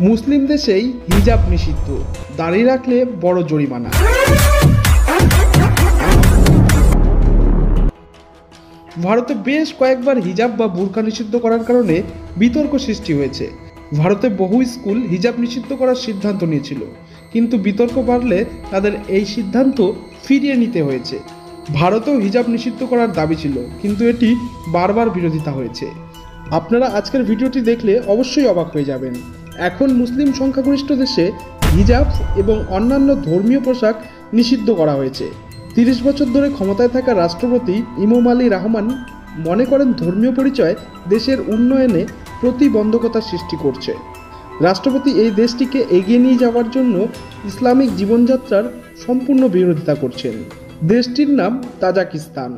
মুসলিম দেশেই হিজাব নিষিদ্ধ, দাঁড়িয়ে রাখলে বড় জরিমানা। ভারতে বেশ কয়েকবার হিজাব বা বুরকা নিষিদ্ধ করার কারণে বিতর্ক সৃষ্টি হয়েছে। ভারতে বহু স্কুল হিজাব নিষিদ্ধ করার সিদ্ধান্ত নিয়েছিল, কিন্তু বিতর্ক বাড়লে তাদের এই সিদ্ধান্ত ফিরিয়ে নিতে হয়েছে। ভারতেও হিজাব নিষিদ্ধ করার দাবি ছিল, কিন্তু এটি বারবার বিরোধিতা হয়েছে। আপনারা আজকের ভিডিওটি দেখলে অবশ্যই অবাক হয়ে যাবেন। এখন মুসলিম সংখ্যাগরিষ্ঠ দেশে হিজাব এবং অন্যান্য ধর্মীয় পোশাক নিষিদ্ধ করা হয়েছে। 30 বছর ধরে ক্ষমতায় থাকা রাষ্ট্রপতি ইমাম আলী রহমান মনে করেন ধর্মীয় পরিচয় দেশের উন্নয়নে প্রতিবন্ধকতা সৃষ্টি করছে। রাষ্ট্রপতি এই দেশটিকে এগিয়ে নিয়ে যাওয়ার জন্য ইসলামিক জীবনযাত্রার সম্পূর্ণ বিরোধিতা করছেন। দেশটির নাম তাজিকিস্তান।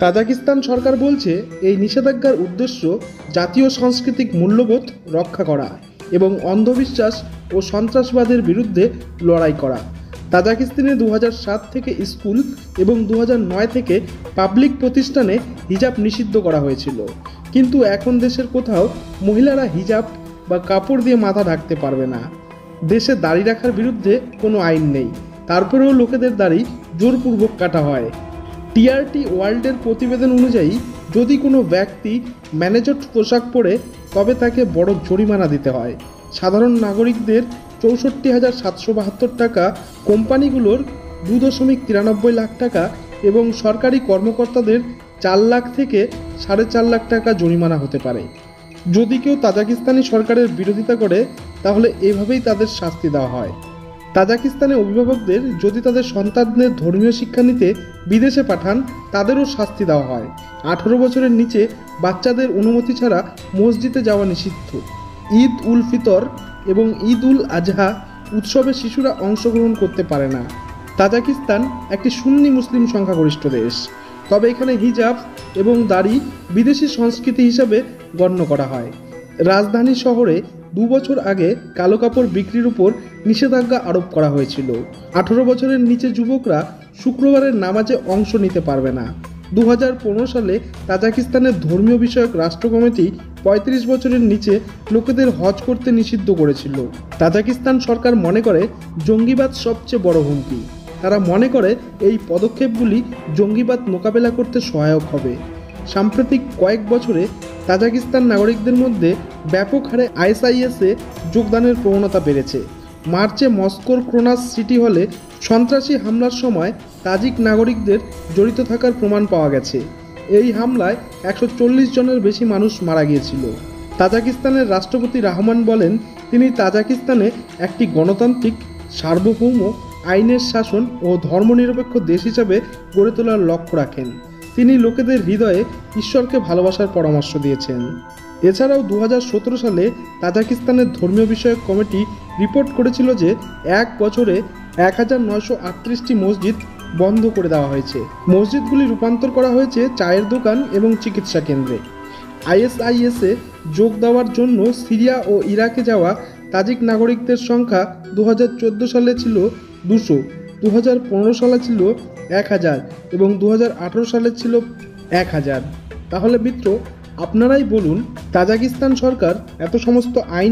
তাজিকিস্তান সরকার বলছে এই নিষেধাজ্ঞার উদ্দেশ্য জাতীয় সাংস্কৃতিক মূল্যবোধ রক্ষা করা এবং অন্ধবিশ্বাস ও সন্ত্রাসবাদের বিরুদ্ধে লড়াই করা। তাজিকিস্তানে 2007 থেকে স্কুল এবং 2009 থেকে পাবলিক প্রতিষ্ঠানে হিজাব নিষিদ্ধ করা হয়েছিল, কিন্তু এখন দেশের কোথাও মহিলারা হিজাব বা কাপড় দিয়ে মাথা ঢাকতে পারবে না। দেশে দাড়ি রাখার বিরুদ্ধে কোনো আইন নেই, তারপরেও লোকেদের দাড়ি জোরপূর্বক কাটা হয়। টিআরটি ওয়ার্ল্ডের প্রতিবেদন অনুযায়ী যদি কোনো ব্যক্তি ম্যানেজড পোশাক পরে তবে তাকে বড় জরিমানা দিতে হয়। সাধারণ নাগরিকদের 64,772 টাকা, কোম্পানিগুলোর 2.93 লাখ টাকা এবং সরকারি কর্মকর্তাদের 4 লাখ থেকে 4.5 লাখ টাকা জরিমানা হতে পারে। যদি কেউ তাজিকিস্তানি সরকারের বিরোধিতা করে তাহলে এভাবেই তাদের শাস্তি দেওয়া হয়। তাজিকিস্তানে অভিভাবকদের যদি তাদের সন্তানদের ধর্মীয় শিক্ষা নিতে বিদেশে পাঠান তাদেরও শাস্তি দেওয়া হয়। 18 বছরের নিচে বাচ্চাদের অনুমতি ছাড়া মসজিদে যাওয়া নিষিদ্ধ। ঈদ উল ফিতর এবং ঈদ উল আজহা উৎসবে শিশুরা অংশগ্রহণ করতে পারে না। তাজিকিস্তান একটি সুন্নি মুসলিম সংখ্যাগরিষ্ঠ দেশ, তবে এখানে হিজাব এবং দাড়ি বিদেশি সংস্কৃতি হিসাবে গণ্য করা হয়। রাজধানী শহরে 2 বছর আগে কালো কাপড় বিক্রির উপর নিষেধাজ্ঞা আরোপ করা হয়েছিল। 18 বছরের নিচে যুবকরা শুক্রবারের নামাজে অংশ নিতে পারবে না। 2015 সালে তাজিকিস্তানের ধর্মীয় বিষয়ক রাষ্ট্র কমিটি 35 বছরের নিচে লোকেদের হজ করতে নিষিদ্ধ করেছিল। তাজিকিস্তান সরকার মনে করে জঙ্গিবাদ সবচেয়ে বড় হুমকি। তারা মনে করে এই পদক্ষেপগুলি জঙ্গিবাদ মোকাবেলা করতে সহায়ক হবে। সাম্প্রতিক কয়েক বছরে তাজিকিস্তান নাগরিকদের মধ্যে ব্যাপক হারে আইএসআইএসে যোগদানের প্রবণতা বেড়েছে। মার্চে মস্কোর ক্রোনাস সিটি হলে সন্ত্রাসী হামলার সময় তাজিক নাগরিকদের জড়িত থাকার প্রমাণ পাওয়া গেছে। এই হামলায় 140 জনের বেশি মানুষ মারা গিয়েছিল। তাজিকিস্তানের রাষ্ট্রপতি রহমান বলেন তিনি তাজিকিস্তানে একটি গণতান্ত্রিক, সার্বভৌম, আইনের শাসন ও ধর্মনিরপেক্ষ দেশ হিসাবে গড়ে তোলার লক্ষ্য রাখেন। তিনি লোকেদের হৃদয়ে ঈশ্বরকে ভালোবাসার পরামর্শ দিয়েছেন। এছাড়াও 2017 সালে তাজিকিস্তানের ধর্মীয় বিষয়ক কমিটি রিপোর্ট করেছিল যে 1 বছরে 1938টি মসজিদ বন্ধ করে দেওয়া হয়েছে। মসজিদগুলি রূপান্তর করা হয়েছে চায়ের দোকান এবং চিকিৎসা কেন্দ্রে। আইএসআইএসে যোগ দেওয়ার জন্য সিরিয়া ও ইরাকে যাওয়া তাজিক নাগরিকদের সংখ্যা 2014 সালে ছিল 200, 2015 সালে ছিল 1000 এবং 2018 সালে ছিল 1000। তাহলে মিত্র, আপনারাই বলুন, তাজিকিস্তান সরকার এত সমস্ত আইন